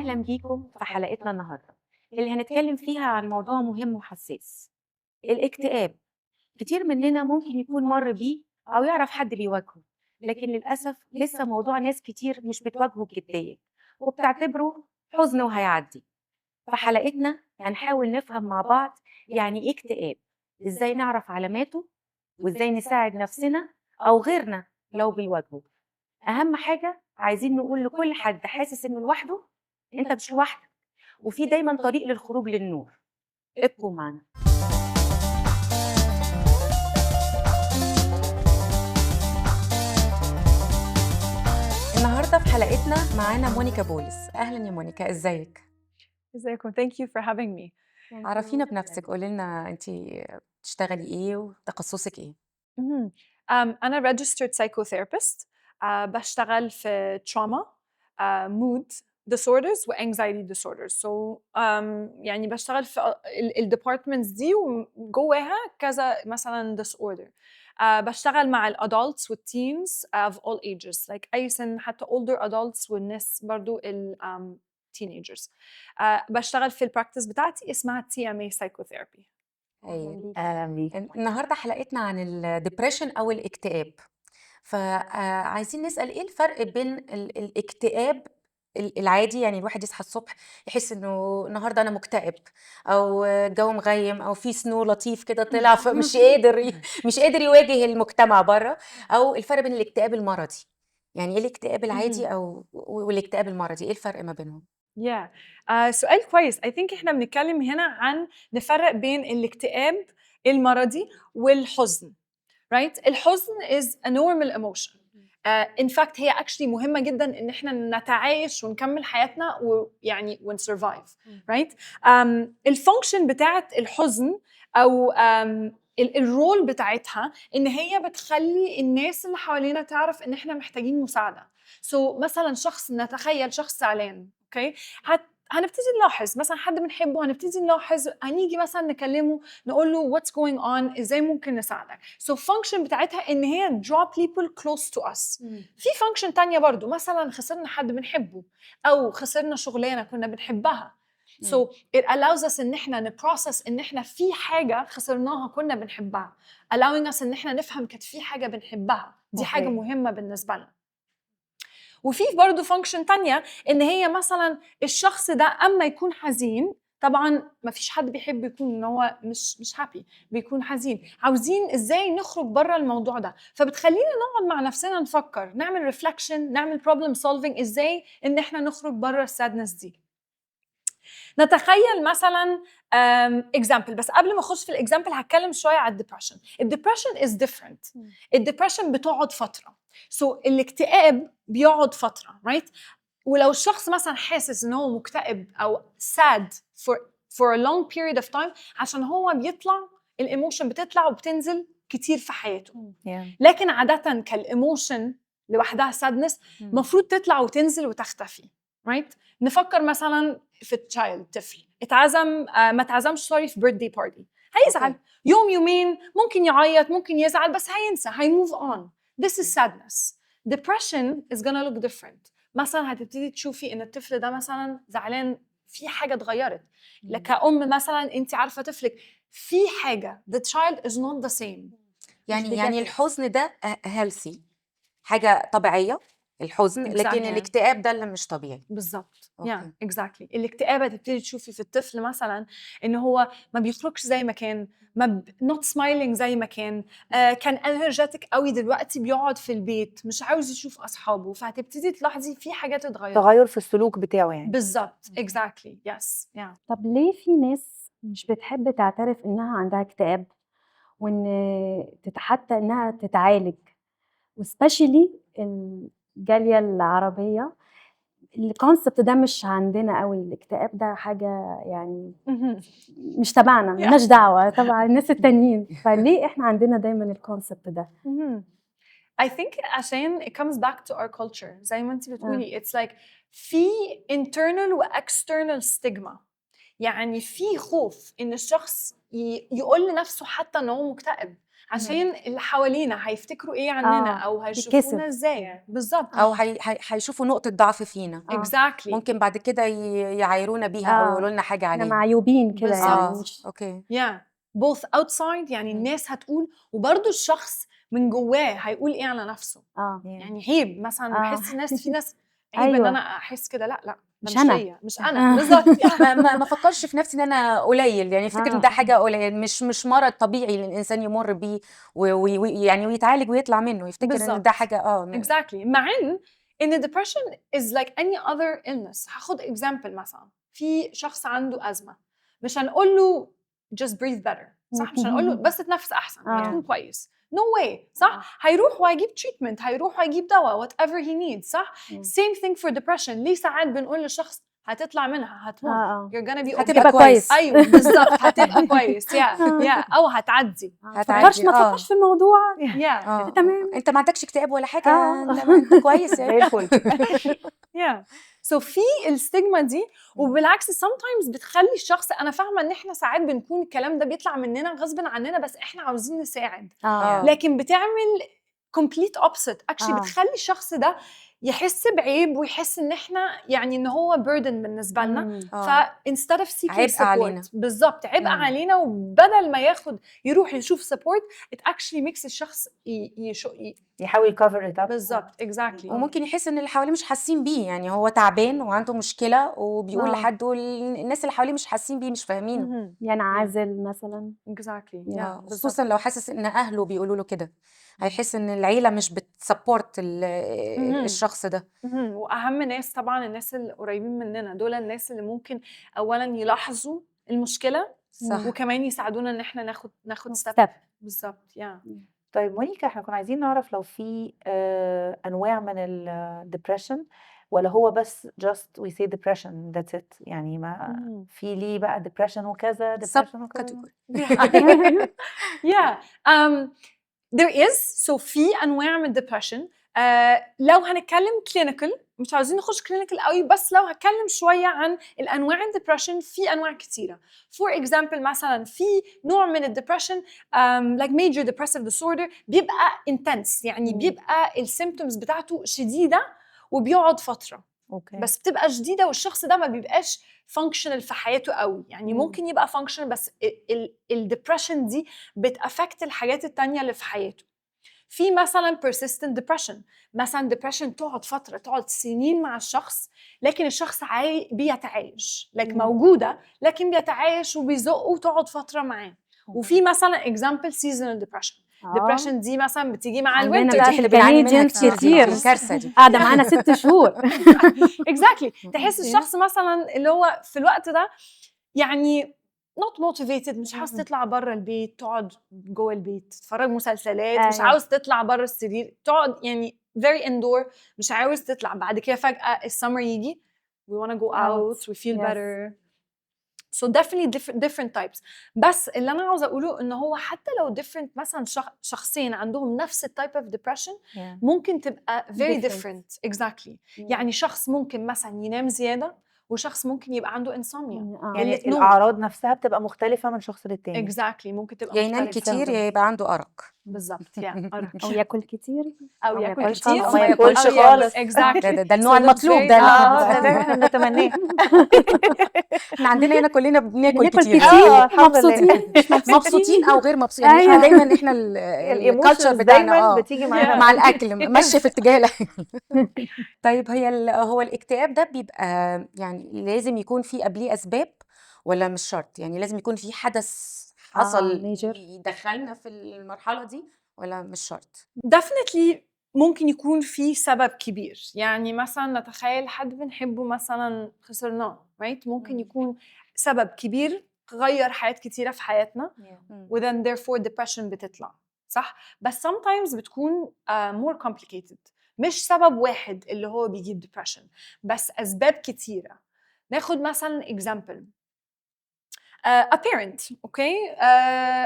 أهلا بيكم في حلقتنا النهاردة اللي هنتكلم فيها عن موضوع مهم وحساس: الاكتئاب. كتير مننا ممكن يكون مر بيه أو يعرف حد بيواجهه، لكن للأسف لسه موضوع ناس كتير مش بتواجهه بجدية وبتعتبره حزن وهيعدي. في حلقتنا هنحاول نفهم مع بعض يعني إيه اكتئاب، إزاي نعرف علاماته، وإزاي نساعد نفسنا أو غيرنا لو بيواجهه. أهم حاجة عايزين نقول لكل حد حاسس إنه لوحده: أنت مش لوحدك، وفي دايما طريق للخروج للنور. ابقوا معنا. النهارده في حلقتنا معانا مونيكا بولس. أهلا يا مونيكا، إزيك؟ ازيكم. Thank you for having me. عرفينا بنفسك، قولي لنا أنت بتشتغلي إيه وتخصصك إيه؟ مهم. أنا registered psychotherapist. بشتغل في trauma, mood disorders و anxiety disorders. So يعني بشتغل في ال departments دي وجواها كذا مثلا disorder. بشتغل مع ال adults وال teens of all ages, like أي سن، حتى older adults والناس برضو ال teenagers. بشتغل في البراكتس بتاعتي اسمها TMA psychotherapy. أهلا بيك. النهارده حلقتنا عن الدبريشن أو الاكتئاب، فعايزين نسأل إيه الفرق بين الاكتئاب العادي، يعني الواحد يصحى الصبح يحس إنه النهارده أنا مكتئب، أو الجو مغيم، أو في سنو لطيف كده طلع فمش قادر مش قادر يواجه المجتمع بره، أو الفرق بين الاكتئاب المرضي. يعني إيه الاكتئاب العادي أو والاكتئاب المرضي، إيه الفرق ما بينهم؟ Yeah. سؤال كويس. I think إحنا بنتكلم هنا عن نفرق بين الاكتئاب المرضي والحزن. Right? الحزن is a normal emotion. In fact هي actually مهمة جدا إن إحنا نتعايش ونكمل حياتنا ويعني ونsurvive. Right? الفانكشن بتاعت الحزن أو الرول بتاعتها إن هي بتخلي الناس اللي حوالينا تعرف إن إحنا محتاجين مساعدة. So مثلا نتخيل شخص زعلان، اوكي، هنبتدي نلاحظ مثلا حد بنحبه، هنبتدي نلاحظ، هنيجي مثلا نكلمه نقول له what's going on، ازاي ممكن نساعدك. so function بتاعتها ان هي draw people close to us. في function تانية برضو، مثلا خسرنا حد بنحبه او خسرنا شغلانة كنا بنحبها. so it allows us ان احنا نبروسس ان احنا في حاجة خسرناها كنا بنحبها، allowing us ان احنا نفهم كانت في حاجة بنحبها، دي حاجة مهمة بالنسبة لنا. وفي برضه فانكشن تانية ان هي مثلا الشخص ده اما يكون حزين، طبعا ما فيش حد بيحب يكون ان هو مش هابي، بيكون حزين، عاوزين ازاي نخرج بره الموضوع ده، فبتخلينا نقعد مع نفسنا نفكر، نعمل ريفلكشن، نعمل بروبلم سولفينج، ازاي ان احنا نخرج بره السادنس دي. نتخيل مثلا اكزامبل، بس قبل ما اخش في الاكزامبل هتكلم شويه على الدبريشن. الدبريشن از ديفرنت. الدبريشن بتقعد فتره، الاكتئاب بيقعد فتره، رايت؟ ولو الشخص مثلا حاسس ان هو مكتئب او sad for a long period of time، عشان هو بيطلع الايموشن، بتطلع وبتنزل كتير في حياته. لكن عاده كالايموشن لوحدها sadness المفروض تطلع وتنزل وتختفي، رايت؟ نفكر مثلا في طفل اتعزم، ما اتعزمش سوري في بيرثدي بارتي، هيزعل يوم يومين، ممكن يعيط، ممكن يزعل، بس هينسى، هيموف اون. This is sadness. Depression is gonna look different. مثلا هتبتدي تشوفي ان الطفل ده مثلا زعلان، في حاجه اتغيرت. كأم مثلا انت عارفه طفلك في حاجه، the child is not the same. يعني الحزن ده healthy، حاجة طبيعية الحزن، لكن الاكتئاب ده اللي مش طبيعي. بالظبط. exactly. الاكتئاب هتبتدي تشوفي في الطفل مثلا ان هو ما بيخرجش زي ما كان، not smiling زي ما كان، كان energetic قوي، دلوقتي بيقعد في البيت مش عاوز يشوف اصحابه، فهتبتدي تلاحظي في حاجات اتغيرت، تغير في السلوك بتاعه يعني. بالظبط. exactly. yes. طب ليه في ناس مش بتحب تعترف إنها عندها اكتئاب، وإن حتى إنها تتعالج، وسبيشالي الجالية العربية الكونسبت ده مش عندنا قوي. الاكتئاب ده حاجة يعني مش تبعنا، ملناش دعوة طبعا الناس التانيين، فليه احنا عندنا دايما الكونسبت ده؟ I think عشان it comes back to our culture زي ما انت بتقولي. it's like في internal و external stigma، يعني في خوف ان الشخص يقول لنفسه حتى ان هو مكتئب، عشان اللي حوالينا هيفتكروا ايه عننا او هيشوفونا يتكسف. ازاي بالظبط. او هيشوفوا نقطه ضعف فينا، exactly ممكن بعد كده يعايرونا بيها او يقولوا لنا حاجه احنا عليها. معيوبين كده يعني بالظبط. مش اوكي. both outside يعني الناس هتقول، وبرضه الشخص من جواه هيقول ايه على نفسه. يعني عيب مثلا بحس الناس في ناس عيب ان انا احس كده، لا ده مش أنا. فيا، مش انا بالظبط. ما فكرش في نفسي ان انا قليل، يعني افتكر ان ده حاجه قليل، مش مرض طبيعي الانسان يمر بيه يعني ويتعالج ويطلع منه، يفتكر ان بالظبط. ده حاجه exactly. مع ان depression is like any other illness. هاخد example مثلا في شخص عنده أزمة، مش هنقول له just breathe better، صح؟ مش هنقول له بس تنفس أحسن هتكون كويس. no way، صح؟ هيروح وهيجيب treatment، هيروح وهيجيب دواء whatever he needs، صح؟ same thing for depression. ليه ساعات بنقول للشخص هتطلع منها، هتمر، you're gonna be okay. هتبقى كويس. ايوه بالظبط، هتبقى كويس يا او هتعدي. ما تفكرش في الموضوع. تمام، انت ما عندكش اكتئاب ولا حاجه، انت كويس زي الفل. so في الستيغما دي. وبالعكس sometimes بتخلي الشخص، انا فاهمه ان احنا ساعات بنكون الكلام ده بيطلع مننا غصب عننا بس احنا عاوزين نساعد، لكن بتعمل complete opposite actually. بتخلي الشخص ده يحس بعيب ويحس ان احنا يعني ان هو burden بالنسبه لنا. ف instead of seeking عبء support علينا. بالظبط عبء علينا، وبدل ما يروح يشوف support it actually makes الشخص يحاول يكفر ات اب. بالظبط exactly. وممكن يحس ان اللي حواليه مش حاسين بيه، يعني هو تعبان وعنده مشكله وبيقول لحد، والناس اللي حواليه مش حاسين بيه، مش فاهمينه، ينعزل مثلا. exactly. خصوصا لو حاسس ان اهله بيقولوا له كده، هيحس ان العيله مش بتسبورت الشخص ده. واهم ناس طبعا الناس القريبين مننا، دول الناس اللي ممكن اولا يلاحظوا المشكله، صح. وكمان يساعدونا ان احنا ناخد ستيب. بالظبط. طيب مونيكا، احنا كنا عايزين نعرف لو في انواع من الدبريشن، ولا هو بس just we say depression that's it، يعني ما في ليه بقى depression وكذا depression وكذا. there is. so في انواع من depression. لو هنتكلم clinical، مش عاوزين نخش clinical قوي، بس لو هتكلم شويه عن الانواع الدبريشن، في انواع كتيره. for example مثلا في نوع من الدبريشن like major depressive disorder بيبقى intense، يعني بيبقى السيمبتومز بتاعته شديده وبيقعد فتره. بس بتبقى شديده والشخص ده ما بيبقاش functional في حياته قوي، يعني ممكن يبقى functional بس الدبريشن دي بتأفكت الحاجات التانية اللي في حياته. في مثلا persistent depression، مثلا depression تقعد فترة، تقعد سنين مع الشخص، لكن الشخص بيتعايش موجودة، لكن بيتعايش وبيزقه وتقعد فترة معاه. وفي مثلا example seasonal depression. depression دي مثلا بتيجي مع الوينتر، عندنا في الكنديان كتير الكارثه دي قاعده معانا 6 شهور. exactly. تحس الشخص مثلا اللي هو في الوقت ده يعني not motivated، مش عاوز تطلع بره البيت، تقعد جوه البيت تتفرج مسلسلات، مش عاوز تطلع بره السرير، تقعد يعني very indoor، مش عاوز تطلع. بعد كده فجأة السمر يجي we wanna go out we feel better. so definitely different types. بس اللي أنا عاوزة أقوله إنه هو حتى لو different مثلا شخصين عندهم نفس type of depression ممكن تبقى very different exactly. يعني شخص ممكن مثلا ينام زيادة، وشخص ممكن يبقى عنده انسومنيا. يعني الاعراض نفسها بتبقى مختلفه من شخص للتاني. exactly. ممكن تبقى يا ينام كتير يا يبقى عنده ارق. بالظبط. أرق. او ياكل كتير او ياكل كتير او ما ياكلش خالص. exactly. ده النوع المطلوب ده. ده احنا بنتمناه. احنا عندنا هنا كلنا بناكل كتير، مبسوطين مش مبسوطين او غير مبسوطين، يعني احنا دايما احنا الكالتشر بتاعنا بتيجي معانا مع الاكل ماشيه في اتجاه الاكل. طيب هو الاكتئاب ده بيبقى يعني لازم يكون فيه قبليه اسباب ولا مش شرط؟ يعني لازم يكون في حدث حصل يدخلنا في المرحله دي ولا مش شرط؟ definitely ممكن يكون في سبب كبير. يعني مثلا نتخيل حد بنحبه مثلا خسرناه right؟ ممكن يكون سبب كبير غير حياة كتيرة في حياتنا و then therefore depression بتطلع، صح؟ بس sometimes بتكون more complicated، مش سبب واحد اللي هو بيجيب depression، بس أسباب كتيرة. ناخد مثلا example a parent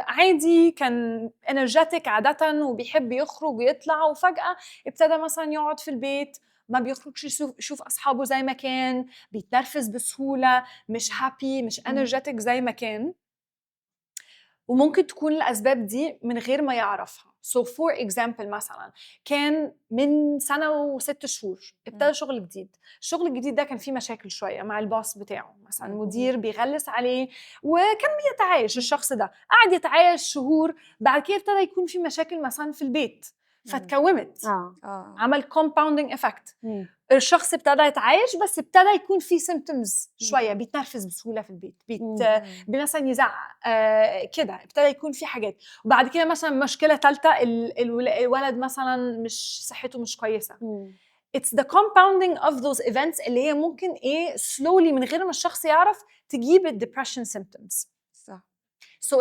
عادي كان energetic عادة وبيحب يخرج ويطلع، وفجأة ابتدى مثلا يقعد في البيت، ما بيخرجش يشوف أصحابه زي ما كان، بيتنرفز بسهولة، مش happy مش energetic زي ما كان. وممكن تكون الأسباب دي من غير ما يعرفها. So for example مثلا كان من سنة و6 شهور ابتدى شغل جديد. الشغل الجديد ده كان فيه مشاكل شوية مع الباص بتاعه، مثلا مدير بيغلس عليه وكان بيتعايش. الشخص ده قعد يتعايش شهور، بعد كده ابتدى يكون في مشاكل مثلا في البيت فتكومت عمل compounding effect. الشخص ابتدى يتعايش بس ابتدى يكون في symptoms شويه، بيتنرفز بسهوله في البيت، مثلا يزعق كده، ابتدى يكون في حاجات. وبعد كده مثلا مشكله ثالثه، الولد مثلا مش صحته مش كويسه. It's the compounding of those events اللي هي ممكن slowly من غير ما الشخص يعرف تجيب depression symptoms. صح. So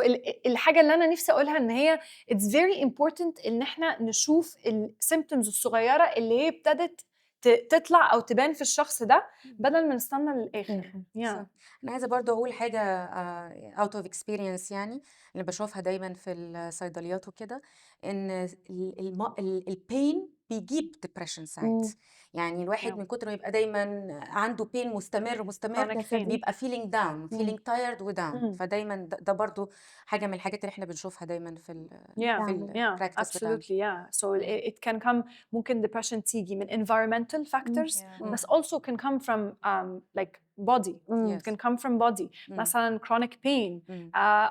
الحاجة اللي أنا نفسي أقولها إن هي it's very important إن إحنا نشوف السيمبتومز الصغيرة اللي هي ابتدت تطلع أو تبان في الشخص ده بدل ما نستنى للآخر. أنا عايزة برضو أقول حاجة out of experience، يعني اللي بشوفها دايما في الصيدليات وكده، إن البين بيجيب depression ساعات. يعني الواحد من كتر ما يبقى دايما عنده بين مستمر بيبقى feeling down feeling tired و down. فدايما ده برضو حاجة من الحاجات اللي احنا بنشوفها دايما في البراكتس absolutely. So it can come، ممكن depression تيجي من environmental factors بس also can come from like body. It can come from body. مثلا chronic pain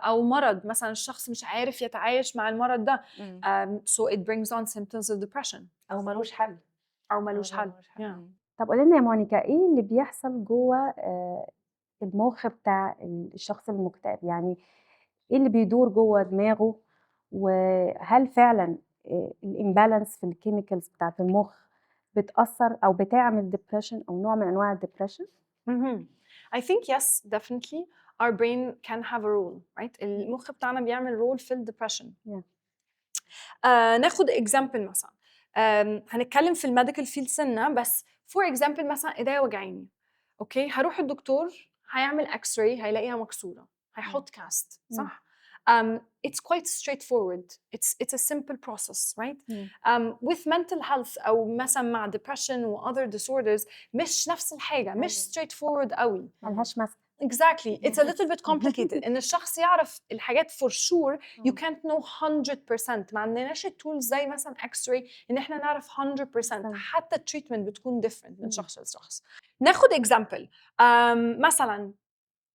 أو مرض، مثلا الشخص مش عارف يتعايش مع المرض ده. So it brings on symptoms of depression او ملوش حل. طب قولي لنا يا مونيكا، ايه اللي بيحصل جوه المخ بتاع الشخص المكتئب؟ يعني ايه اللي بيدور جوه دماغه، وهل فعلا الامبالانس في الكيميكالز بتاعت المخ بتأثر او بتعمل depression او نوع من انواع الدبريشن؟ I think yes, definitely our brain can have a role, right? المخ بتاعنا بيعمل رول في الدبريشن. ناخد example مثلا، هنتكلم في الميديكال فيلد سنة، بس for example مثلا ايديا وجعاني، اوكي، هروح الدكتور هيعمل اكس راي هيلاقيها مكسورة، هيحط كاست، صح؟ It's quite straightforward. It's a simple process, right? With mental health أو مثلا مع depression و other disorders مش نفس الحاجة، مش straightforward قوي. ملهاش مثل. Exactly. It's a little bit complicated. إن الشخص يعرف الحاجات for sure. You can't know 100%. ما عندناش التولز زي مثلا X-ray إن إحنا نعرف 100%. حتى التريتمنت بتكون different من شخص لشخص. ناخد example. مثلا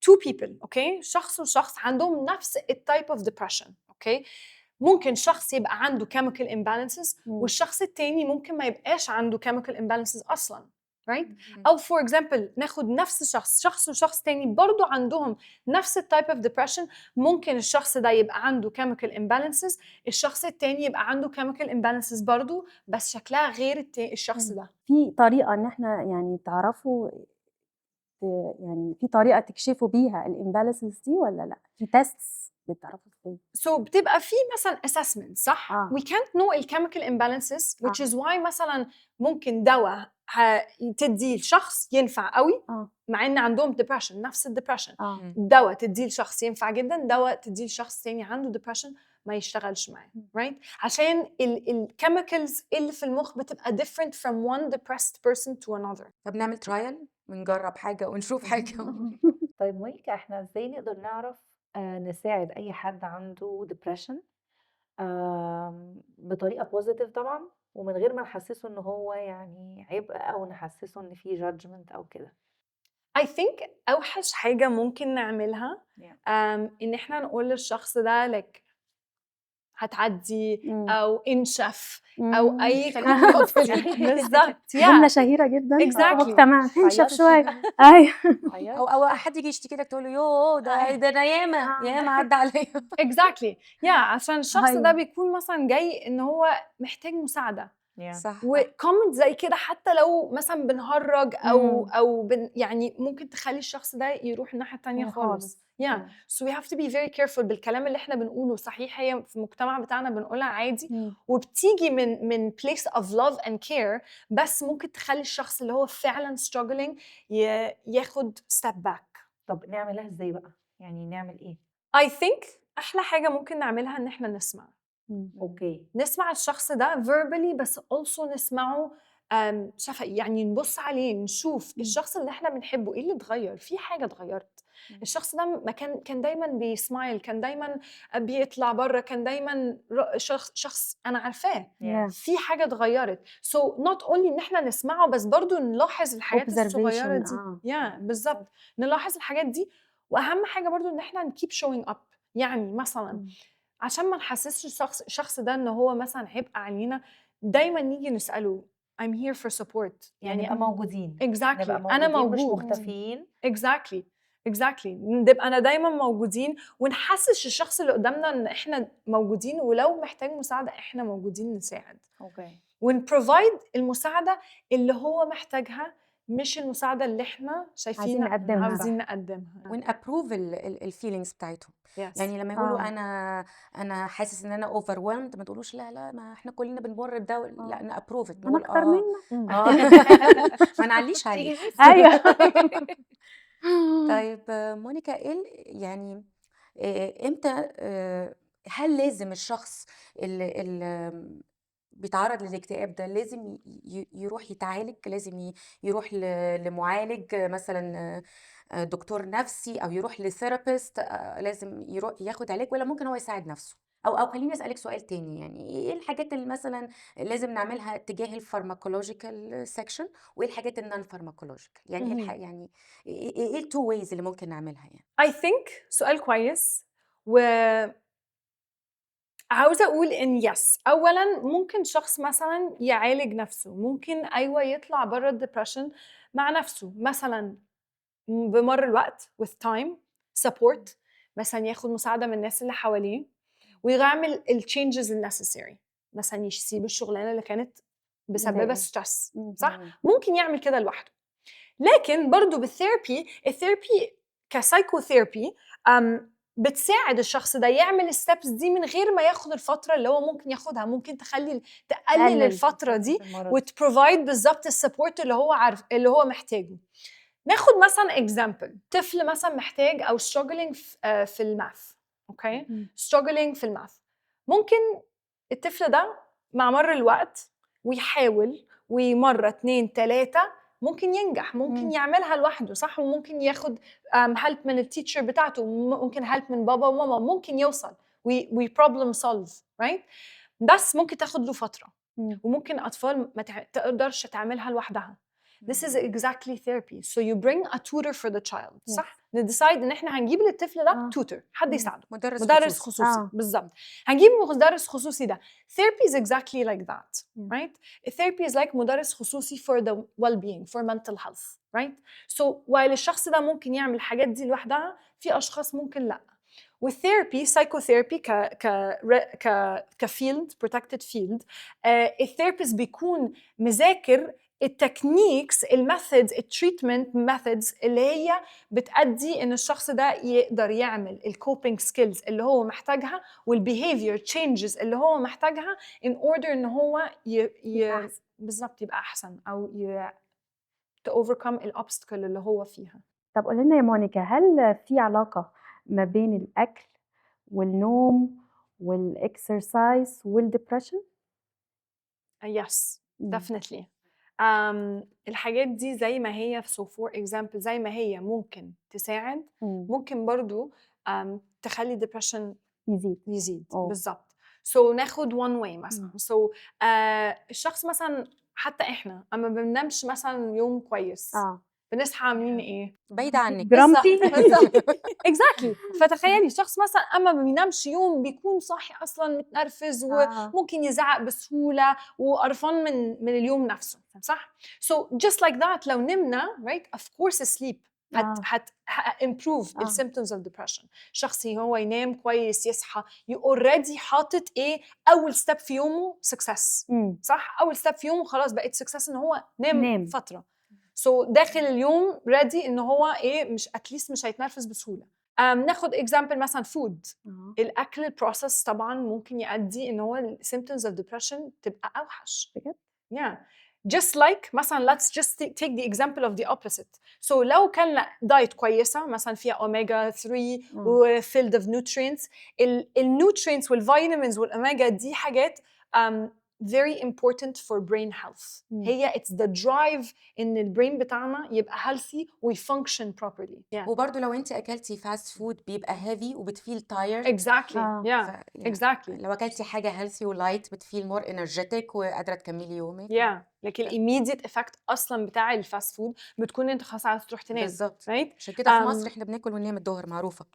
two people، okay؟ شخص وشخص عندهم نفس type of depression، okay؟ ممكن شخص يبقى عنده chemical imbalances والشخص التاني ممكن ما يبقاش عنده chemical imbalances أصلاً. right? أو for example ناخد نفس شخص وشخص تاني برضو عندهم نفس type of depression، ممكن الشخص ده يبقى عنده chemical imbalances، الشخص التاني يبقى عنده chemical imbalances برضو بس شكلها غير الشخص ده. في طريقة إن إحنا يعني تعرفوا، يعني في طريقة تكشفوا بيها الامبالانسز دي ولا لا؟ في تيستس بتعرفوا فيه؟ So بتبقى في مثلا assessment، صح؟ We can't know الchemical imbalances which is why مثلا ممكن دواء تديه لشخص ينفع قوي مع ان عندهم depression، نفس الدبريشن. دواء تديه لشخص ينفع جدا، دواء تديه لشخص تاني عنده depression ما يشتغلش معاه، right؟ عشان الكيميكالز اللي في المخ بتبقى different from one depressed person to another. طب نعمل ترايل ونجرب حاجة ونشوف حاجة. طيب مونيكا، احنا ازاي نقدر نعرف نساعد اي حد عنده depression بطريقة بوزيتيف طبعا، ومن غير ما نحسسه ان هو يعني عبء او نحسسه ان في judgment او كده؟ I think أوحش حاجة ممكن نعملها إن إحنا نقول للشخص ده like هتعدي أو انشف أو أي بالظبط. جملة شهيرة جدا exactly. مجتمع انشف شوية. أيوة. أو حد يجي يشتكي لك تقول له يوه ده أنا ياما عدى عليا. exactly. عشان الشخص ده بيكون مثلا جاي إن هو محتاج مساعدة. صح. وكومنت زي كده حتى لو مثلا بنهرج او يعني ممكن تخلي الشخص ده يروح الناحيه الثانيه خالص. So we have to be very careful بالكلام اللي احنا بنقوله. صحيح هي في المجتمع بتاعنا بنقولها عادي وبتيجي من place of love and care، بس ممكن تخلي الشخص اللي هو فعلا struggling ياخد step back. طب نعملها ازاي بقى؟ يعني نعمل ايه؟ I think احلى حاجه ممكن نعملها ان احنا نسمع. اوكي، نسمع الشخص ده verbally بس also نسمعه شفقي، يعني نبص عليه نشوف الشخص اللي احنا بنحبه ايه اللي اتغير، في حاجه اتغيرت. الشخص ده ما كان دايما بيسمايل، كان دايما بيطلع بره، كان دايما شخص انا عارفاه Yeah. في حاجه اتغيرت. so not only ان احنا نسمعه بس برضو نلاحظ الحاجات الصغيره observation. دي. بالظبط، نلاحظ الحاجات دي. واهم حاجه برضو ان احنا نكيب showing up. يعني مثلا عشان ما نحسسش الشخص ده ان هو مثلا عبء علينا، دايما نيجي نساله I'm here for support. يعني نبقى موجودين، exactly نبقى انا موجودين موجود. مش مختفيين. exactly نبقى انا دايما موجودين، ونحسس الشخص اللي قدامنا ان احنا موجودين، ولو محتاج مساعده احنا موجودين نساعد. اوكي. ونبروفايد المساعده اللي هو محتاجها، مش المساعده اللي احنا شايفين عاوزين نقدمها. وان ابروف الفيلينجز بتاعتهم. Yes. يعني لما يقولوا انا حاسس ان انا overwhelmed، ما تقولوش لا ما احنا كلنا بنمر بده، لا انا ابروف انا نقول اكتر منك. ما نعليش عليه. ايوه. طيب مونيكا، ايه يعني امتى هل لازم الشخص اللي بيتعرض للاكتئاب ده لازم يروح يتعالج، لازم يروح لمعالج مثلا دكتور نفسي، او يروح لثيرابيست، لازم يروح ياخد علاج، ولا ممكن هو يساعد نفسه؟ او خليني اسالك سؤال تاني، يعني ايه الحاجات اللي مثلا لازم نعملها تجاه الفارماكولوجيكال سيكشن، وايه الحاجات النون فارماكولوجيكال؟ يعني ايه يعني ايه التو ويز اللي ممكن نعملها يعني؟ I think سؤال كويس. عاوزة أقول إن يس، أولاً ممكن شخص مثلاً يعالج نفسه، ممكن أيوة يطلع برا الدبريشن مع نفسه، مثلاً بمر الوقت with time support، مثلاً ياخد مساعدة من الناس اللي حواليه، ويعمل الchanges النecessary، مثلاً يسيب الشغلانة اللي كانت بسبب ستريس، صح؟ ممكن يعمل كده لوحده. لكن برضو بالثيرابي، الثيرابي كسايكوثيرابي بتساعد الشخص ده يعمل الستبس دي من غير ما ياخد الفترة اللي هو ممكن ياخدها، ممكن تقلل الفترة دي وتبروفايد بالظبط السبورت اللي هو اللي هو محتاجه. ناخد مثلا اكزامبل، طفل مثلا محتاج او struggling في الماث، اوكي، struggling في الماث. ممكن الطفل ده مع مر الوقت ويحاول، ومرة 2 3 ممكن ينجح، ممكن يعملها لوحده، صح؟ وممكن ياخد هيلب من التيتشر بتاعته، ممكن هيلب من بابا وماما، ممكن يوصل وي بروبلم سولف، رايت؟ بس ممكن تاخد له فترة، وممكن أطفال ما تقدرش تعملها لوحدها. This is exactly therapy. So you bring a tutor for the child. Yes. صح؟ نديسايد ان احنا هنجيب للطفل ده tutor، حد يساعده، مدرس خصوصي. بالظبط، هنجيب مدرس خصوصي. ده therapy is exactly like that, right? Therapy is like مدرس خصوصي for the well-being, for mental health, right? So while الشخص ده ممكن يعمل الحاجات دي لوحدها، في اشخاص ممكن لا. والثيرابي، سايكوثيرابي كفيلد protected field، الثيرابيست بيكون مذاكر التكنيكس، الميثودز، التريتمنت ميثودز اللي هي بتأدي ان الشخص ده يقدر يعمل الكوبينج سكيلز اللي هو محتاجها، والبيهيفير تشينجز اللي هو محتاجها in order ان هو بالظبط يبقى احسن، او to overcome الاوبستكل اللي هو فيها. طب قولي لنا يا مونيكا، هل في علاقة ما بين الأكل والنوم والإكسرسايز والدبريشن؟ Yes, definitely. الحاجات دي زي ما هي so for example زي ما هي ممكن تساعد، ممكن برضو تخلي depression يزيد. بالظبط. So ناخد one way مثلا. So الشخص مثلا، حتى احنا اما بننامش مثلا يوم كويس، بنصحى عاملين ايه؟ بعيد عنك. جرامتي. اكزاكتلي. فتخيلي شخص مثلا اما ما بينامش يوم بيكون صاحي اصلا متنرفز، وممكن يزعق بسهوله وقرفان من اليوم نفسه، صح؟ So just like that لو نمنا right of course sleep هت improve the symptoms of depression. شخص هو ينام كويس يصحى already حاطط ايه اول step في يومه success، صح؟ اول step في يومه خلاص بقت success ان هو نام فتره. So داخل اليوم ready ان هو ايه مش اتليست مش هيتنرفز بسهوله. ناخد example مثلا food. الاكل البروسس طبعا ممكن يؤدي ان هو symptoms of depression تبقى اوحش بجد. Yeah. Just like مثلا let's just take the example of the opposite. So لو كان دايت كويسه مثلا فيها اوميجا 3 و filled of nutrients، النوترينتس والفيتامينز والاوميجا دي حاجات very important for brain health. هي it's the drive إن البرين بتاعنا يبقى healthy ويfunction properly. Yeah. وبرضه لو انت اكلتي فاست فود بيبقى هيفي وبتفيل تايرد. Exactly. Yeah. Exactly. لو اكلتي حاجه هيلثي ولايت بتفيل مور انرجيتك وقادره تكملي يومك. لكن immediate effect اصلا بتاع الفاست فود بتكون انت خلاص عايز تروح تنام. بالظبط. right. عشان كده في مصر احنا بناكل وننام الظهر، معروفه.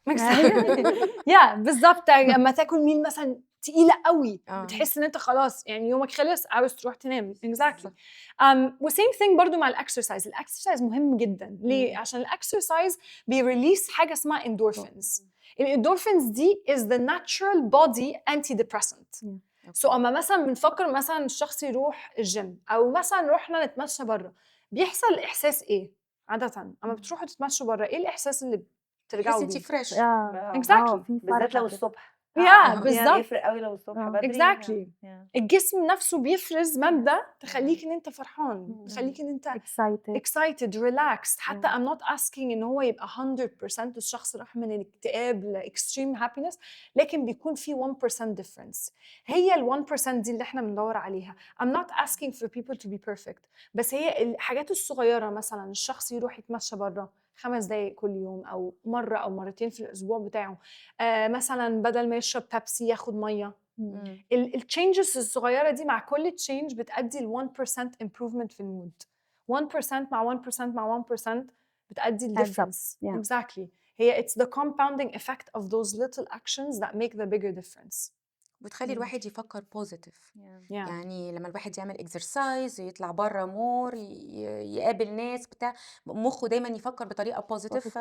بالظبط. لما تاكل ميل مثلا تقيله قوي بتحس ان انت خلاص يعني يومك خلص عاوز تروح تنام. exactly. وسيم ثينج برضو مع الاكسرسايز. الاكسرسايز مهم جدا. ليه؟ عشان الاكسرسايز بيريليس حاجه اسمها endorphins. الاندورفينز دي is the natural body antidepressant. اما مثلا بنفكر مثلا الشخص يروح الجيم او مثلا رحنا نتمشى بره، بيحصل احساس ايه عاده اما بتروحوا تتمشوا بره؟ ايه الاحساس اللي بترجعوا انت بيه؟ فريش. exactly. بالذات لو الصبح. بالظبط. يفرق قوي لو الصبح بدري. exactly. الجسم نفسه بيفرز ماده تخليك ان انت فرحان، تخليك ان انت excited relaxed. حتى I'm not asking ان هو يبقى 100% الشخص راح من الاكتئاب ل extreme happiness، لكن بيكون في 1% difference. هي ال 1% دي اللي احنا بندور عليها. I'm not asking for people to be perfect، بس هي الحاجات الصغيره، مثلا الشخص يروح يتمشى بره 5 دقايق كل يوم او مره او مرتين في الاسبوع بتاعه. مثلا بدل ما يشرب بيبسي ياخد ميه. التشينجز الصغيره دي مع كل تشينج بتأدي ل 1% improvement في المود. 1% مع 1% مع 1% بتأدي الديفرنس. exactly. هي it's the compounding effect of those little actions that make the bigger difference. بتخلي الواحد يفكر بوزيتيف. يعني لما الواحد يعمل اكسرسايز، يطلع بره مور، يقابل ناس بتاع، مخه دايما يفكر بطريقه بوزيتيف.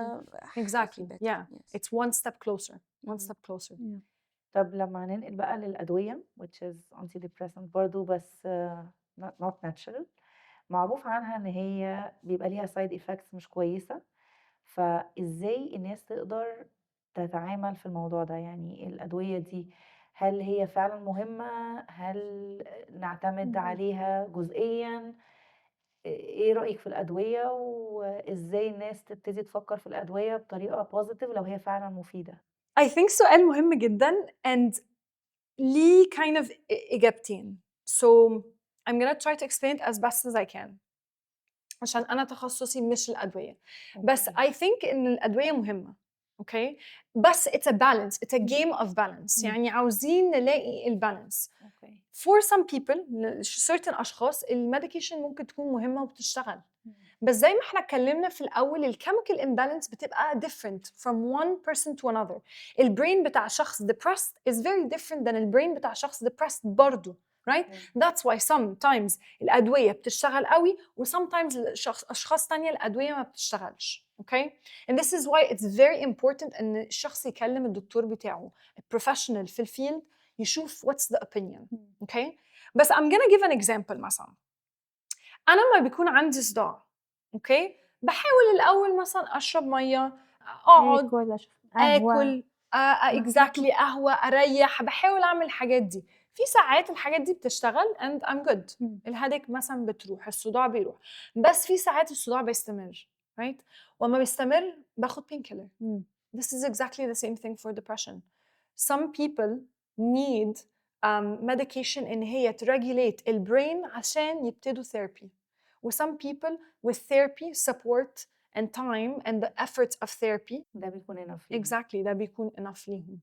exactly. it's one step closer. one step closer. طب لما ننقل بقى للأدوية which is antidepressant برضو، بس not natural، معروف عنها ان هي بيبقى ليها side effects مش كويسة. فازاي الناس تقدر تتعامل في الموضوع ده؟ يعني الأدوية دي هل هي فعلا مهمة؟ هل نعتمد عليها جزئيا؟ ايه رأيك في الأدوية؟ وازاي الناس تبتدي تفكر في الأدوية بطريقة positive لو هي فعلا مفيدة؟ I think سؤال مهم جدا and ليه kind of إجابتين. So I'm gonna try to explain it as best as I can عشان أنا تخصصي مش الأدوية. بس I think إن الأدوية مهمة. okay. بس it's a balance. it's a game of balance. يعني عاوزين نلاقي البالانس. for some people certain أشخاص الميديكيشن ممكن تكون مهمة وبتشتغل. بس زي ما احنا اتكلمنا في الأول الكيميكال imbalance بتبقى different from one person to another. البرين بتاع شخص depressed is very different than البرين بتاع شخص depressed برضو. right? That's why sometimes الأدوية بتشتغل قوي و sometimes أشخاص تانية الأدوية ما بتشتغلش. okay? And this is why it's very important إن الشخص يكلم الدكتور بتاعه professional في الفيلد يشوف what's the opinion. okay? بس I'm gonna give an example. مثلا أنا ما بيكون عندي صداع اوكي، بحاول الاول مثلا اشرب ميه، اقعد اكل exactly قهوه، اريح، بحاول اعمل الحاجات دي. في ساعات الحاجات دي بتشتغل and I'm good. الهدك مثلا بتروح، الصداع بيروح. بس في ساعات الصداع بيستمر right. وما بيستمر باخد painkiller. This is exactly the same thing for depression. Some people need medication إن هي تregulate البرين عشان يبتدوا therapy. و some people with therapy support and time and the efforts of therapy ده بيكون enough. exactly ده بيكون enough ليهم.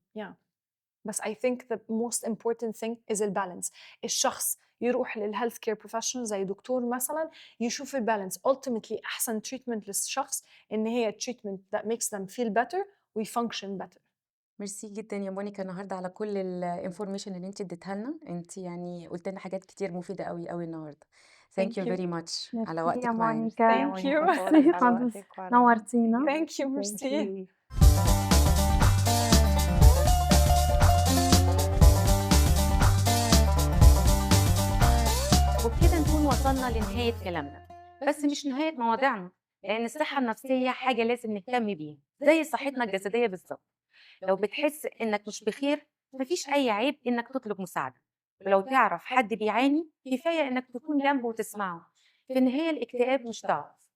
بس I think the most important thing is البالانس. الشخص يروح للهيلث كير بروفيشنال زي دكتور مثلا يشوف البالانس. ultimately أحسن treatment للشخص إن هي treatment that makes them feel better و function better. ميرسي جدا يا مونيكا النهارده على كل الانفورميشن اللي انت اديتها لنا. انت يعني قلت لنا حاجات كتير مفيده قوي قوي النهارده. Thank you very much على وقتك معانا. Thank you. نورتينا. Thank you. ميرسي. وبكده نكون وصلنا لنهاية كلامنا، بس مش نهاية مواضيعنا، لأن الصحة النفسية حاجة لازم نهتم بيها زي صحتنا الجسدية بالظبط. لو بتحس إنك مش بخير مفيش أي عيب إنك تطلب مساعدة، ولو تعرف حد بيعاني كفاية إنك تكون جنبه وتسمعه. في النهاية الاكتئاب مش ضعف،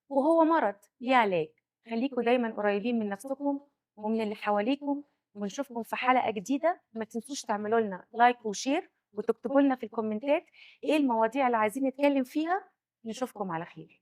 وهو مرض ليه علاج. خليكوا دايما قريبين من نفسكم ومن اللي حواليكم، ونشوفكم في حلقة جديدة. ما تنسوش تعملوا لنا لايك وشير وتكتبوا لنا في الكومنتات ايه المواضيع اللي عايزين نتكلم فيها. نشوفكم على خير.